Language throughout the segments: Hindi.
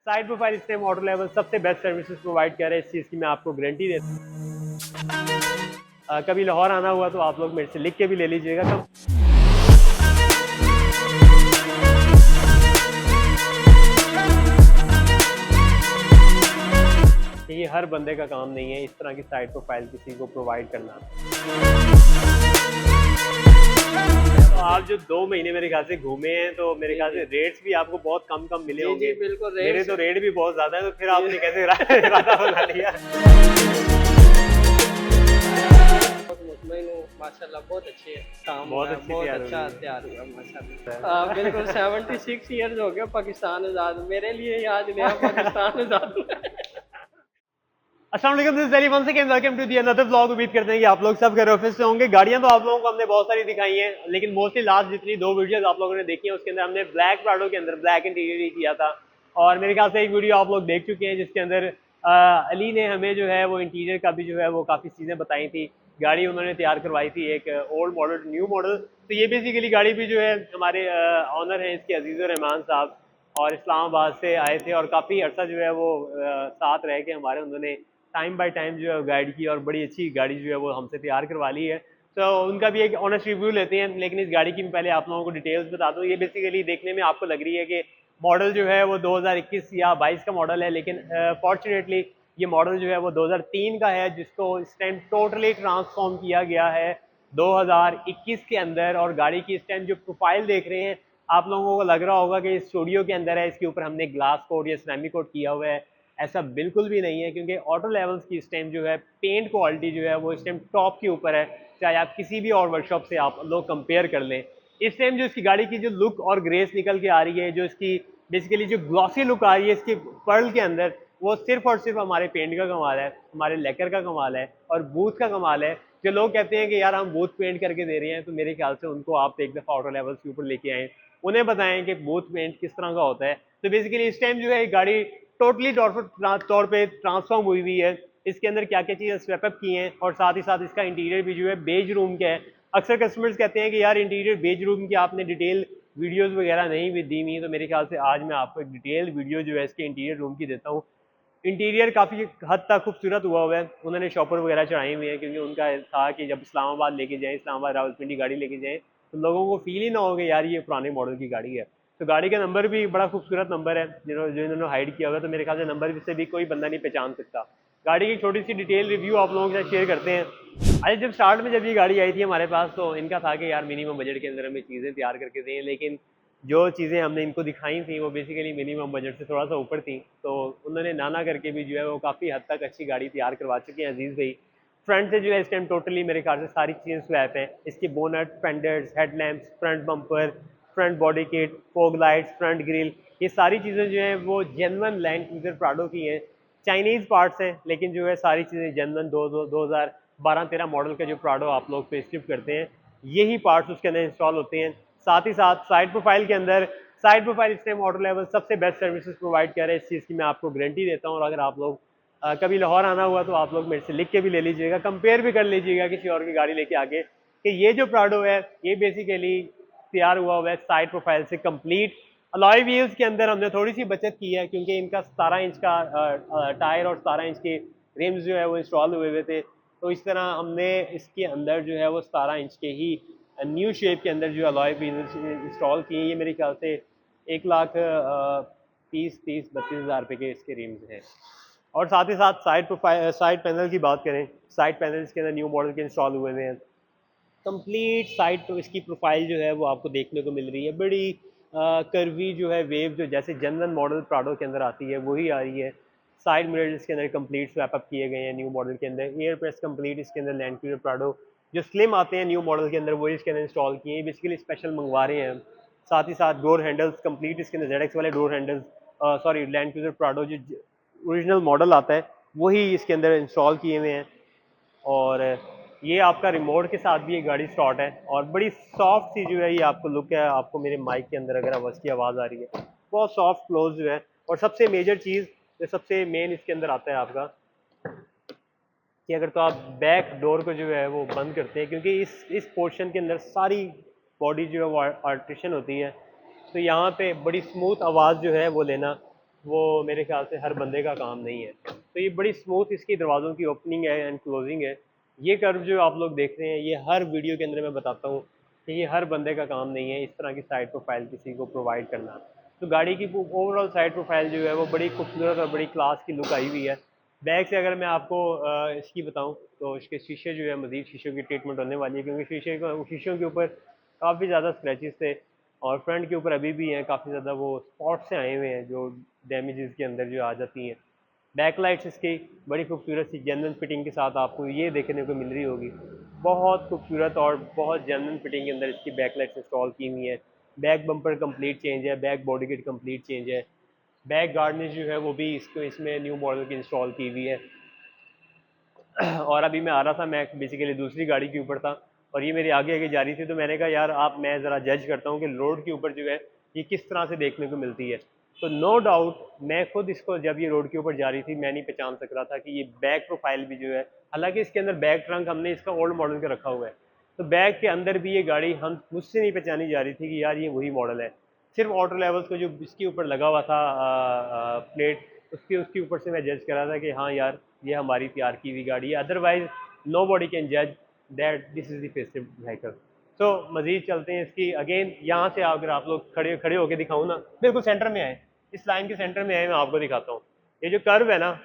साइड प्रोफाइल इस टाइम ऑटो लेवल सबसे बेस्ट सर्विसेज प्रोवाइड कर रहे हैं। इस चीज़ की मैं आपको गारंटी देता हूँ। कभी लाहौर आना हुआ तो आप लोग मेरे से लिख के भी ले लीजिएगा। ये हर बंदे का काम नहीं है इस तरह की साइड प्रोफाइल किसी को प्रोवाइड करना। तो आप जो 2 महीने मेरे ख्याल से घूमे हैं तो मेरे ख्याल से रेट्स भी आपको बहुत कम कम मिले होंगे। जी बिल्कुल, मेरे तो रेट भी बहुत ज्यादा है, तो फिर आपने कैसे इरादा बना लिया? माशाल्लाह बहुत अच्छे काम बहुत हुआ, अच्छी बहुत तैयार अच्छा होगी। तैयार हुआ माशाल्लाह। बिल्कुल 76 ईयर्स हो गया पाकिस्तान आज़ाद, मेरे लिए ही आज नया पाकिस्तान आज़ाद हुआ है। अस्सलाम वालेकुम, this is Ali once again, welcome to the another vlog. उम्मीद करते हैं कि आप लोग सब घर ऑफिस से होंगे। गाड़ियां तो आप लोगों को हमने बहुत सारी दिखाई हैं, लेकिन मोस्टली लास्ट जितनी 2 वीडियोस आप लोगों ने देखी हैं उसके अंदर हमने ब्लैक प्राडो के अंदर ब्लैक इंटीरियर ही किया था। और मेरे ख्याल से एक वीडियो आप लोग देख चुके हैं जिसके अंदर अली ने हमें जो है वो इंटीरियर का भी जो है वो काफ़ी चीज़ें बताई थी। गाड़ी उन्होंने तैयार करवाई थी, एक ओल्ड मॉडल न्यू मॉडल। तो ये बेसिकली गाड़ी भी जो है हमारे ऑनर हैं इसके अजीज़ुर रहमान साहब, और इस्लामाबाद से आए थे और काफ़ी अर्सा जो है वो साथ रह के हमारे उन्होंने टाइम बाय टाइम जो है गाइड की, और बड़ी अच्छी गाड़ी जो है वो हमसे तैयार करवा ली है। तो उनका भी एक ऑनेस्ट रिव्यू लेते हैं, लेकिन इस गाड़ी की मैं पहले आप लोगों को डिटेल्स बता दूं। ये बेसिकली देखने में आपको लग रही है कि मॉडल जो है वो 2021 या 22 का मॉडल है, लेकिन फॉर्चुनेटली ये मॉडल जो है वो 2003 का है, जिसको इस टाइम टोटली ट्रांसफॉर्म किया गया है 2021 के अंदर। और गाड़ी की इस टाइम जो प्रोफाइल देख रहे हैं, आप लोगों को लग रहा होगा कि स्टूडियो के अंदर है, इसके ऊपर हमने ग्लास कोट या सिरेमिक कोट किया हुआ है। ऐसा बिल्कुल भी नहीं है, क्योंकि ऑटो लेवल्स की इस टाइम जो है पेंट क्वालिटी जो है वो इस टाइम टॉप के ऊपर है, चाहे आप किसी भी और वर्कशॉप से आप लोग कंपेयर कर लें। इस टाइम जो इसकी गाड़ी की जो लुक और ग्रेस निकल के आ रही है, जो इसकी बेसिकली जो ग्लॉसी लुक आ रही है इसकी पर्ल के अंदर, वो सिर्फ और सिर्फ हमारे पेंट का कमाल है, हमारे लेकर का कमाल है और बूथ का कमाल है। जो लोग कहते हैं कि यार हम बूथ पेंट करके दे रहे हैं, तो मेरे ख्याल से उनको आप एक दफ़ा ऑटो लेवल्स के ऊपर लेके आए, उन्हें बताएं कि बूथ पेंट किस तरह का होता है। तो बेसिकली इस टाइम जो है गाड़ी टोटली तौर पे ट्रांसफॉर्म हुई है। इसके अंदर क्या क्या चीज़ें स्वेप अप की हैं, और साथ ही साथ इसका इंटीरियर भी जो है बेज रूम का है। अक्सर कस्टमर्स कहते हैं कि यार इंटीरियर बेज रूम की आपने डिटेल वीडियोस वगैरह नहीं भी दी हुई, तो मेरे ख्याल से आज मैं आपको एक डिटेल वीडियो जो है इसके इंटीरियर रूम की देता हूँ। इंटीरियर काफ़ी हद तक खूबसूरत हुआ है। उन्होंने शॉपर वगैरह चढ़ाई हुई है, क्योंकि उनका था कि जब इस्लामाबाद लेके जाएँ, इस्लामाबाद रावलपिंडी गाड़ी लेके जाएँ, तो लोगों को फील ही ना हो कि यार ये पुराने मॉडल की गाड़ी है। तो गाड़ी का नंबर भी बड़ा खूबसूरत नंबर है जो इन्होंने हाइड किया हुआ है, तो मेरे ख्याल से नंबर से भी कोई बंदा नहीं पहचान सकता। गाड़ी की छोटी सी डिटेल रिव्यू आप लोगों के साथ शेयर करते हैं। अरे जब स्टार्ट में जब ये गाड़ी आई थी हमारे पास, तो इनका था कि यार मिनिमम बजट के अंदर हमें चीज़ें तैयार करके दें, लेकिन जो चीज़ें हमने इनको दिखाई थी वो बेसिकली मिनिमम बजट से थोड़ा सा ऊपर थी। तो उन्होंने नाना करके भी जो है वो काफ़ी हद तक अच्छी गाड़ी तैयार करवा चुके हैं अजीज़ भाई। फ्रंट से जो है इस टाइम टोटली मेरे ख्याल से सारी चीज़ें स्वैप हैं। इसकी bonnet, fenders, headlamps, front bumper, front body kit, fog lights, front grille, ये सारी चीज़ें जो हैं वो जेन्युइन लैंड क्रूजर प्राडो की हैं। चाइनीज़ पार्ट्स हैं, लेकिन जो है सारी चीज़ें जेन्युइन 2012-13 मॉडल का जो प्राडो आप लोग फेसलिफ्ट करते हैं, यही पार्ट्स उसके अंदर इंस्टॉल होते हैं। साथ ही साथ साइड प्रोफाइल के अंदर, साइड प्रोफाइल इस टाइम ऑटो लेवल सबसे बेस्ट सर्विसेज प्रोवाइड कर रहे हैं। इस चीज़ की मैं आपको गारंटी देता हूँ। और अगर आप लोग कभी लाहौर आना हुआ तो आप लोग मेरे से लिख के भी ले लीजिएगा, कंपेयर भी कर लीजिएगा किसी और की गाड़ी लेके आगे, कि ये जो प्राडो है ये बेसिकली तैयार हुआ हुआ है साइड प्रोफाइल से कंप्लीट। अलॉय व्हील्स के अंदर हमने थोड़ी सी बचत की है, क्योंकि इनका 17 इंच का टायर और 17 इंच के रिम्स जो है वो इंस्टॉल हुए हुए थे। तो इस तरह हमने इसके अंदर जो है वो 17 इंच के ही न्यू शेप के अंदर जो अलॉय व्हील्स इंस्टॉल किए। ये मेरे ख्याल से 1,30,32,हजार रुपये के इसके रिम्स हैं। और साथ ही साथ साइड प्रोफाइल, साइड पैनल की बात करें, साइड पैनल इसके अंदर न्यू मॉडल के इंस्टॉल हुए हैं। कंप्लीट साइड तो इसकी प्रोफाइल जो है वो आपको देखने को मिल रही है, बड़ी कर्वी जो है वेव, जो जैसे जनरल मॉडल प्राडो के अंदर आती है वही आ रही है। साइड मिरर्स के अंदर कंप्लीट स्वैप अप किए गए हैं न्यू मॉडल के अंदर। एयर प्रेस कंप्लीट इसके अंदर लैंड क्रूजर प्राडो जो स्लिम आते हैं न्यू मॉडल के अंदर वही इसके अंदर इंस्टॉल किए हैं, बेसिकली स्पेशल मंगवा रहे हैं हम। साथ ही साथ डोर हैंडल्स कंप्लीट इसके अंदर जेड वाले door handles, sorry land cruiser Prado जो ओरिजिनल मॉडल आता है वही इसके अंदर इंस्टॉल किए हुए हैं। और ये आपका रिमोट के साथ भी ये गाड़ी स्टार्ट है, और बड़ी सॉफ्ट सी जो है ये आपको लुक है। आपको मेरे माइक के अंदर अगर आवाज़ की आवाज़ आ रही है, बहुत सॉफ्ट क्लोज जो है। और सबसे मेजर चीज़ जो सबसे मेन इसके अंदर आता है आपका, कि अगर तो आप बैक डोर को जो है वो बंद करते हैं, क्योंकि इस पोर्शन के अंदर सारी बॉडी जो है वो आर्टिशन होती है, तो यहाँ पे बड़ी स्मूथ आवाज़ जो है वो लेना वो मेरे ख्याल से हर बंदे का काम नहीं है। तो ये बड़ी स्मूथ इसकी दरवाज़ों की ओपनिंग है एंड क्लोजिंग है। ये कर्व जो आप लोग देख रहे हैं, ये हर वीडियो के अंदर मैं बताता हूँ कि ये हर बंदे का काम नहीं है इस तरह की साइड प्रोफाइल किसी को प्रोवाइड करना। तो गाड़ी की ओवरऑल साइड प्रोफाइल जो है वो बड़ी खूबसूरत और बड़ी क्लास की लुक आई हुई है। बैक से अगर मैं आपको इसकी बताऊं तो इसके शीशे जो है मज़ीद शीशों की ट्रीटमेंट होने वाली है, क्योंकि शीशों के ऊपर काफ़ी ज़्यादा स्क्रैचेस थे और फ्रंट के ऊपर अभी भी हैं काफ़ी ज़्यादा वो स्पॉट से आए हुए हैं जो डैमेजेस के अंदर जो आ जाती हैं। बैक लाइट्स इसकी बड़ी खूबसूरत सी जेन्युइन फिटिंग के साथ आपको ये देखने को मिल रही होगी। बहुत खूबसूरत और बहुत जेन्युइन फिटिंग के अंदर इसकी बैक लाइट्स इंस्टॉल की हुई है। बैक बम्पर कंप्लीट चेंज है, back body kit complete change है। बैक गार्निश जो है वो भी इसको इसमें न्यू मॉडल की इंस्टॉल की हुई है। और अभी मैं आ रहा था, मैं बेसिकली दूसरी गाड़ी के ऊपर था और ये मेरी आगे आगे जा रही थी, तो मैंने कहा यार आप मैं ज़रा जज करता हूँ कि रोड के ऊपर जो है ये किस तरह से देखने को मिलती है। तो नो डाउट मैं खुद इसको जब ये रोड के ऊपर जा रही थी मैं नहीं पहचान सक रहा था कि ये बैक प्रोफाइल भी जो है, हालांकि इसके अंदर बैक ट्रंक हमने इसका ओल्ड मॉडल का रखा हुआ है, तो बैक के अंदर भी ये गाड़ी हम मुझसे नहीं पहचानी जा रही थी कि यार ये वही मॉडल है। सिर्फ ऑटो लेवल्स को जो इसके ऊपर लगा हुआ था प्लेट, उसके उसके ऊपर से मैं जज कर रहा था कि हाँ यार ये हमारी तैयार की हुई गाड़ी है, अदरवाइज नो बॉडी कैन जज that this is the festive vehicle. तो मजीद चलते हैं इसकी अगेन, यहाँ से अगर आप लोग खड़े खड़े होकर दिखाऊँ ना, बिल्कुल सेंटर में आए, इस लाइन के सेंटर में आए, मैं आपको दिखाता हूँ। ये जो कर्व है ना,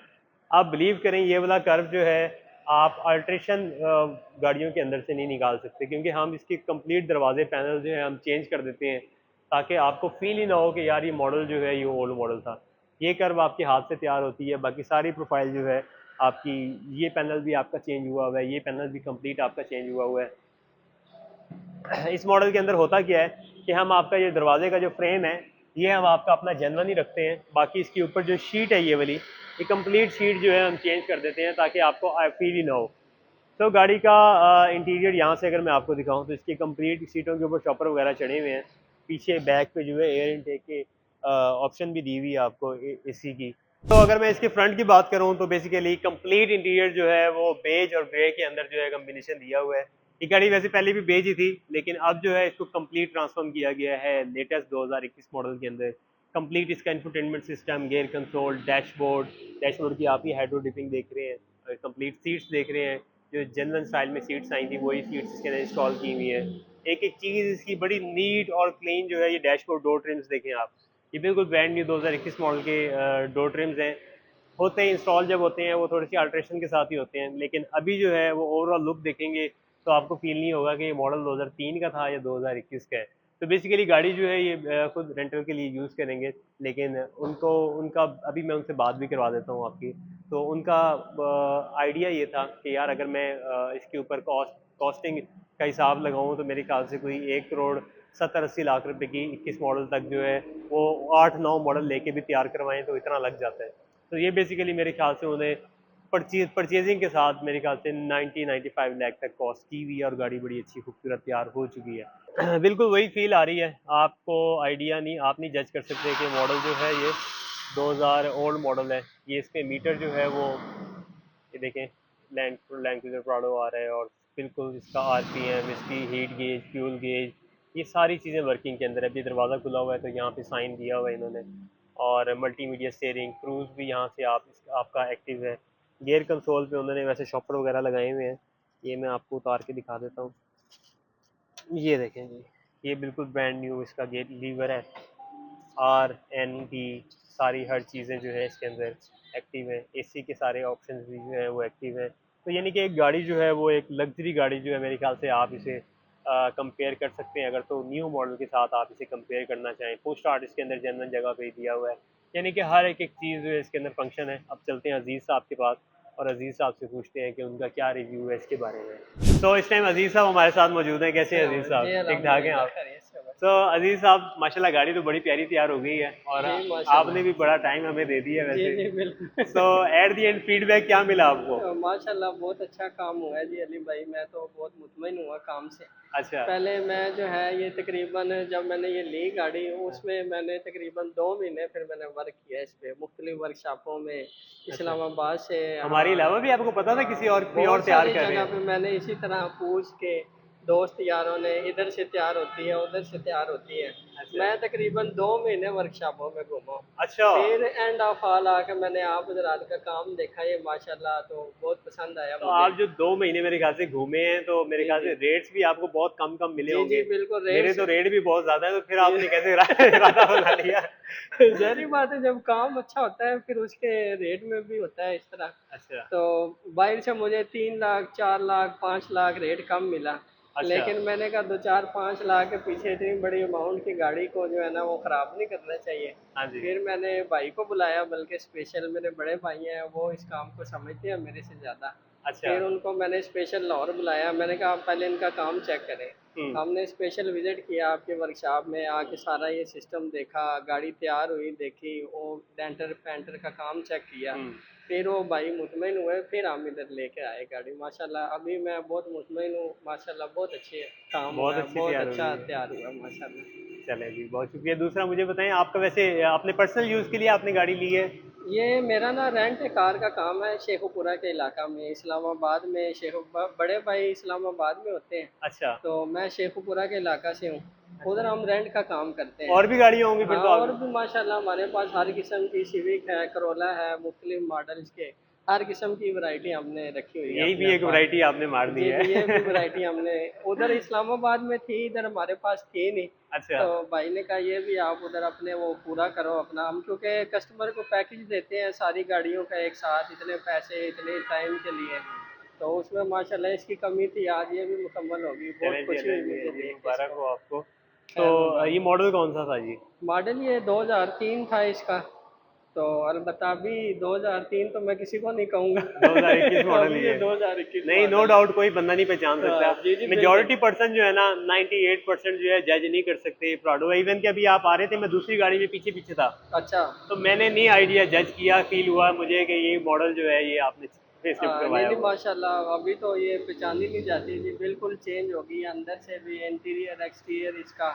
आप बिलीव करें ये वाला कर्व जो है आप अल्ट्रेशन गाड़ियों के अंदर से नहीं निकाल सकते, क्योंकि हम इसकी कंप्लीट दरवाजे पैनल जो है हम चेंज कर देते हैं ताकि आपको फील ही ना हो कि यार ये मॉडल जो है ये ओल्ड मॉडल था। ये कर्व आपके हाथ से तैयार होती है, बाकी सारी प्रोफाइल जो है आपकी, ये पैनल भी आपका चेंज हुआ हुआ है, ये पैनल भी कंप्लीट आपका चेंज हुआ हुआ है। इस मॉडल के अंदर होता क्या है कि हम आपका ये दरवाजे का जो फ्रेम है ये हम आपका अपना जेन्युइन ही रखते हैं, बाकी इसके ऊपर जो शीट है ये वाली, ये कंप्लीट शीट जो है हम चेंज कर देते हैं ताकि आपको फील ही ना हो। तो गाड़ी का इंटीरियर यहाँ से अगर मैं आपको दिखाऊं तो इसकी कंप्लीट सीटों के ऊपर शॉपर वगैरह चढ़े हुए हैं। पीछे बैक पे जो है एयर इनटेक के ऑप्शन भी दी हुई है आपको एसी की। तो अगर मैं इसके फ्रंट की बात करूं तो बेसिकली कंप्लीट इंटीरियर जो है वो बेज और ग्रे के अंदर जो है कम्बिनेशन दिया हुआ है। ये गाड़ी वैसे पहले भी बेज ही थी, लेकिन अब जो है इसको कंप्लीट ट्रांसफॉर्म किया गया है लेटेस्ट 2021 मॉडल के अंदर। कंप्लीट इसका infotainment system, gear control, dashboard, dashboard की आप ये हाइड्रो डिपिंग देख रहे हैं, कंप्लीट सीट्स देख रहे हैं, जो जनरल स्टाइल में सीट्स आई थी वही सीट्स इसके अंदर इंस्टॉल की हुई है। एक एक चीज़ इसकी बड़ी नीट और क्लीन जो है, ये डैशबोर्ड डोर ट्रिम्स देखें आप, ये बिल्कुल ब्रांड न्यू 2021 मॉडल के डोर ट्रिम्स हैं। होते हैं इंस्टॉल जब होते हैं वो थोड़ी सी अल्ट्रेशन के साथ ही होते हैं, लेकिन अभी जो है वो ओवरऑल लुक देखेंगे तो आपको फील नहीं होगा कि ये मॉडल 2003 का था या 2021 का है। तो बेसिकली गाड़ी जो है ये खुद रेंटल के लिए यूज़ करेंगे, लेकिन उनको उनका अभी मैं उनसे बात भी करवा देता हूँ आपकी। तो उनका आइडिया ये था कि यार अगर मैं इसके ऊपर कॉस्टिंग का हिसाब लगाऊं तो मेरे ख्याल से कोई 1 करोड़ 70-80 लाख रुपए की 21 मॉडल तक जो है वो 8-9 मॉडल लेके भी तैयार करवाएं तो इतना लग जाता है। तो ये बेसिकली मेरे ख्याल से उन्हें परचेजिंग के साथ मेरे ख्याल से 90-95 लाख तक कॉस्ट की हुई है और गाड़ी बड़ी अच्छी खूबसूरत तैयार हो चुकी है। बिल्कुल वही फील आ रही है, आपको आइडिया नहीं, आप नहीं जज कर सकते कि मॉडल जो है ये 2000 ओल्ड मॉडल है। ये इसके मीटर जो है वो ये देखें, लैंड लैंड क्रूजर प्राडो आ रहा है और बिल्कुल इसका आरपीएम, इसकी हीट गेज, फ्यूल गेज, ये सारी चीज़ें वर्किंग के अंदर है। अभी दरवाज़ा खुला हुआ है तो यहाँ पे साइन दिया हुआ है इन्होंने, और मल्टीमीडिया स्टीयरिंग क्रूज भी यहाँ से आपका एक्टिव है। गियर कंसोल पे उन्होंने वैसे शॉपर वगैरह लगाए हुए हैं, ये मैं आपको उतार के दिखा देता हूँ। ये देखें जी, ये बिल्कुल ब्रांड न्यू इसका गेट लीवर है, आर एन डी सारी हर चीज़ें जो है इसके अंदर एक्टिव है। एसी के सारे ऑप्शन भी जो है वो एक्टिव है। तो यानी कि एक गाड़ी जो है वो एक लग्जरी गाड़ी जो है, मेरे ख्याल से आप इसे कंपेयर कर सकते हैं अगर तो न्यू मॉडल के साथ आप इसे कंपेयर करना चाहें। पुश स्टार्ट इसके अंदर जनरल जगह पे ही दिया हुआ है, यानी कि हर एक एक चीज़ जो है इसके अंदर फंक्शन है। अब चलते हैं अजीज़ साहब के पास और अजीज़ साहब से पूछते हैं कि उनका क्या रिव्यू है इसके बारे में। तो इस टाइम अजीज़ साहब हमारे साथ मौजूद हैं। कैसे हैं अजीज़ साहब, जी ठीक ठाक हैं अल्हम्दुलिल्लाह आप? खैरियत से बस। तो अजीज साहब माशाल्लाह गाड़ी तो बड़ी प्यारी तैयार हो गई है और जी आपने माशाल्लाह। भी बड़ा टाइम हमें दे दिया जी वैसे। जी बिल्कुल। तो एट द एंड फीडबैक क्या मिला आपको? माशाल्लाह बहुत अच्छा काम हुआ है जी अली भाई, मैं तो बहुत मुतमईन हुआ काम से। अच्छा। पहले मैं जो है ये तकरीबन जब मैंने ये ली गाड़ी उसमें मैंने तकरीबन 2 महीने फिर मैंने वर्क किया इस पे मुख्तलिफ वर्कशॉपों में, अच्छा, इस्लामाबाद से। हमारे हाँ, अलावा भी आपको पता था किसी और कोई और बहुत तैयार सारी कर रहे जगह हैं? पे मैंने इसी तरह पूछ के दोस्त यारों ने, इधर से तैयार होती है उधर से तैयार होती है। अच्छा। मैं तकरीबन 2 महीने वर्कशॉपों में घूमा। अच्छा, फिर एंड ऑफ ऑल आके मैंने आप हजरात का काम देखा, ये माशाल्लाह तो बहुत पसंद आया तो मुझे। आप जो 2 महीने मेरे ख्याल से घूमे हैं तो मेरे जी ख्याल जी से रेट्स भी आपको बहुत कम कम मिले जी जी होंगे। बिल्कुल मेरे रेट तो रेट भी बहुत ज्यादा है, तो फिर जी आपने कैसे इरादा बना लिया? जहरी बात है, जब काम अच्छा होता है फिर उसके रेट में भी होता है इस तरह। अच्छा। तो बाहर से मुझे 3 लाख 4 लाख 5 लाख रेट कम मिला, अच्छा। लेकिन मैंने कहा 2 4 5 लाख के पीछे इतनी बड़ी अमाउंट की गाड़ी को जो है ना वो ख़राब नहीं करना चाहिए। हाँ जी। फिर मैंने भाई को बुलाया, बल्कि स्पेशल मेरे बड़े भाई हैं, वो इस काम को समझते हैं मेरे से ज़्यादा। अच्छा। फिर उनको मैंने स्पेशल लाहौर बुलाया, मैंने कहा आप पहले इनका काम चेक करें। हम्म। हमने स्पेशल विजिट किया आपके वर्कशॉप में, आके सारा ये सिस्टम देखा, गाड़ी तैयार हुई देखी, वो डेंटर पेंटर का काम चेक किया। हम्म। फिर वो भाई मुतमिन हुए, फिर हम इधर लेके आए गाड़ी। माशाल्लाह अभी मैं बहुत मुतमिन हूँ, माशाल्लाह बहुत अच्छे काम बहुत हुआ है, अच्छी बहुत तैयार हुई अच्छा है। तैयार हुआ माशाल्लाह। चले जी, बहुत शुक्रिया। दूसरा मुझे बताएं, आपका वैसे आपने पर्सनल यूज के लिए आपने गाड़ी ली है? ये मेरा ना रेंट कार का काम है शेखुपुरा के इलाका में, इस्लामाबाद में। बड़े भाई इस्लामाबाद में होते हैं, अच्छा। तो मैं शेखुपुरा के इलाका से हूँ। उधर हम रेंट का काम करते हैं। और भी गाड़ियाँ होंगी फिर हाँ तो और आपकी? भी माशाल्लाह हमारे पास हर किस्म की सिविक है, करोला है, मुख्तलिफ मॉडल्स के हर किस्म की वैरायटी हमने रखी हुई है यही भी अपने एक पास। वैरायटी आपने मार दी जी है। जी ये भी वैरायटी हमने उधर इस्लामाबाद में थी, इधर हमारे पास थी नहीं। अच्छा। तो भाई ने कहा ये भी आप उधर अपने वो पूरा करो अपना। हम क्योंकि कस्टमर को पैकेज देते हैं सारी गाड़ियों का एक साथ, इतने पैसे इतने टाइम के लिए, तो उसमें माशाल्लाह इसकी कमी थी, आज ये भी मुकम्मल होगी। बहुत चलें जी, खुशी अल्लाह हुई जी, मुझे जी देख के मुबारक इसको। हो आपको। तो खैर मुबारक। ये मॉडल कौन सा था जी? मॉडल ये 2003 था इसका। तो अलबत्ता अभी 2003 तो मैं किसी को नहीं कहूँगा 2021 मॉडल अभी ही ये है। 2021 नहीं, नो मॉडल है। डाउट कोई बंदा नहीं पहचान सकता। जी जी बिल्कुल। मेजॉरिटी पर्सन जो है ना, 98% जो है जज नहीं कर सकते प्राडो। इवन कि अभी आप आ रहे थे, मैं दूसरी गाड़ी में पीछे पीछे था, अच्छा। तो मैंने नहीं आइडिया जज किया, फील हुआ मुझे कि ये मॉडल जो है ये आपने फेसलिफ्ट नहीं करवाया नहीं हुआ है। माशाल्लाह अभी तो ये पहचानी नहीं जाती जी, बिल्कुल चेंज होगी अंदर से भी, इंटीरियर एक्सटीरियर इसका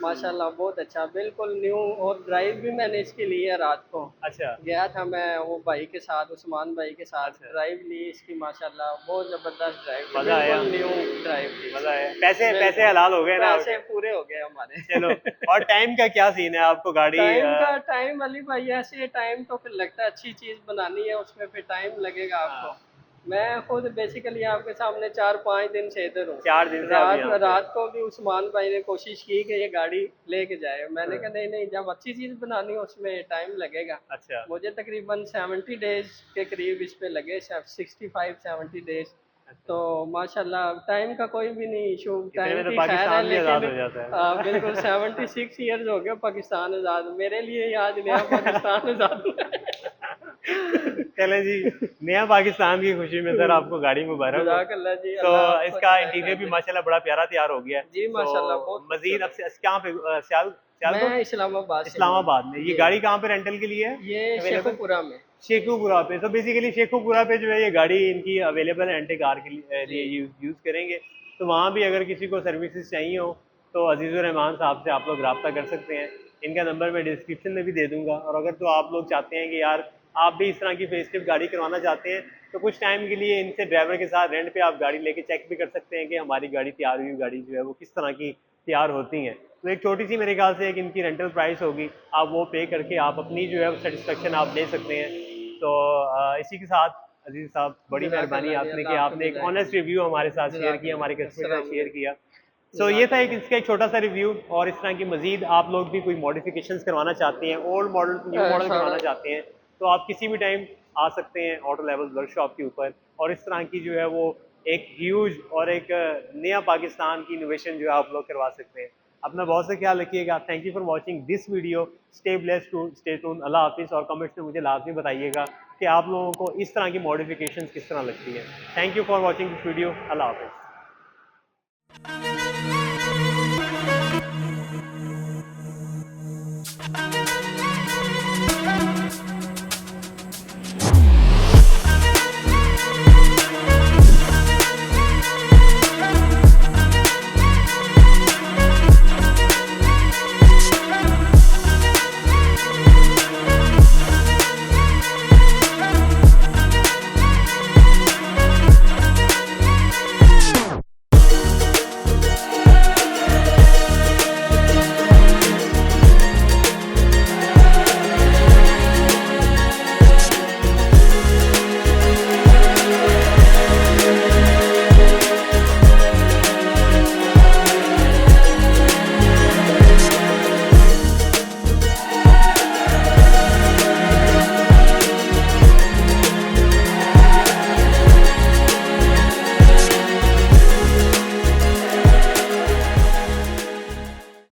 माशाल्लाह बहुत अच्छा, बिल्कुल न्यू। और ड्राइव भी मैंने इसकी ली है रात को। अच्छा। गया था मैं वो भाई के साथ, उस्मान भाई के साथ, अच्छा। ड्राइव ली इसकी माशाल्लाह बहुत ज़बरदस्त ड्राइव थी, मजा आया। बिल्कुल न्यू ड्राइव थी मजा इसकी। आया, पैसे पैसे बिल्कुल हलाल हो गए ना पैसे आपके? पूरे हो गए हमारे चलो। और टाइम का क्या सीन है आपको गाड़ी टाइम अली भाई ऐसे टाइम तो फिर लगता है अच्छी चीज़ बनानी है उसमें फिर टाइम लगेगा आपको। हाँ, मैं खुद बेसिकली आपके सामने 4 5 दिन से इधर हूँ। 4 दिन से आप रात यहाँ पे? रात को भी उस्मान भाई ने कोशिश की कि ये गाड़ी लेके जाए, मैंने हाँ। कहा नहीं नहीं, जब अच्छी चीज़ बनानी हो उसमें टाइम लगेगा। अच्छा। मुझे तकरीबन 70 डेज के करीब इस पे लगे, 65 70 डेज। अच्छा। तो माशाल्लाह टाइम का कोई भी नहीं इशू, इतने टाइम में तो की खैर है, पाकिस्तान भी आज़ाद लेकिन हो जाता है। बिल्कुल 76 ईयर्स हो गए पाकिस्तान आज़ाद, मेरे लिए ही आज नया पाकिस्तान आज़ाद हुआ है। चलें जी, नया पाकिस्तान की खुशी में सर आपको गाड़ी मुबारक हो। जज़ाकल्लाह जी, तो अल्लाह आपको इसका जज़ाक इंटीरियर भी दे। माशाल्लाह बड़ा प्यारा तैयार हो गया है। जी तो माशाल्लाह बहुत मजीद खूबसूरत। अब से कहाँ पे सियालकोट? मैं इस्लामाबाद से हूँ। इस्लामाबाद में ये जी गाड़ी कहाँ पे रेंटल के लिए है ये अवेलेबल? शेखुपुरा में। शेखुपुरा पे। तो बेसिकली शेखुपुरा पे जो है ये गाड़ी इनकी अवेलेबल है, रेंट कार के जी लिए यूज़ करेंगे। तो वहाँ भी अगर किसी को सर्विसेज चाहिए हो तो अजीज़ुर रहमान साहब से आप लोग रब्ता कर सकते हैं। इनका नंबर मैं डिस्क्रिप्शन में भी दे दूंगा। और अगर तो आप लोग चाहते हैं कि यार आप भी इस तरह की फेसलिफ्ट गाड़ी करवाना चाहते हैं, तो कुछ टाइम के लिए इनसे ड्राइवर के साथ रेंट पे आप गाड़ी लेके चेक भी कर सकते हैं कि हमारी गाड़ी तैयार हुई गाड़ी जो है वो किस तरह की तैयार होती हैं। तो एक छोटी सी मेरे ख्याल से एक इनकी रेंटल प्राइस होगी, आप वो पे करके आप अपनी जो है सेटिस्फेक्शन आप ले सकते हैं। तो इसी के साथ अजीज साहब, बड़ी मेहरबानी जज़ाकल्लाह जी, आपने कि अल्लाह आपको आपने एक जज़ाक ऑनेस्ट रिव्यू हमारे साथ दे। शेयर किया, हमारे जज़ाकल्लाह कस्टमर के साथ अस्सलाम शेयर वालेकुम। किया। सो ये था जज़ाकल्लाह। इसका एक छोटा सा रिव्यू। और इस तरह की मजीद आप लोग भी कोई मॉडिफिकेशंस करवाना चाहते हैं, ओल्ड मॉडल न्यू मॉडल करवाना सारा चाहते हैं, तो आप किसी भी टाइम आ सकते हैं ऑटो लेवल वर्कशॉप के ऊपर। और इस तरह की जो है वो एक ह्यूज और एक नया पाकिस्तान की इनोवेशन जो है आप लोग करवा सकते हैं। अपना बहुत से ख्याल रखिएगा। Thank you for watching this video. Stay blessed, stay tuned, अल्लाह हाफिज़। और कमेंट्स में मुझे लाजमी बताइएगा कि आप लोगों को इस तरह की मॉडिफिकेशंस किस तरह लगती है। Thank you for watching this video. अल्लाह हाफिज़।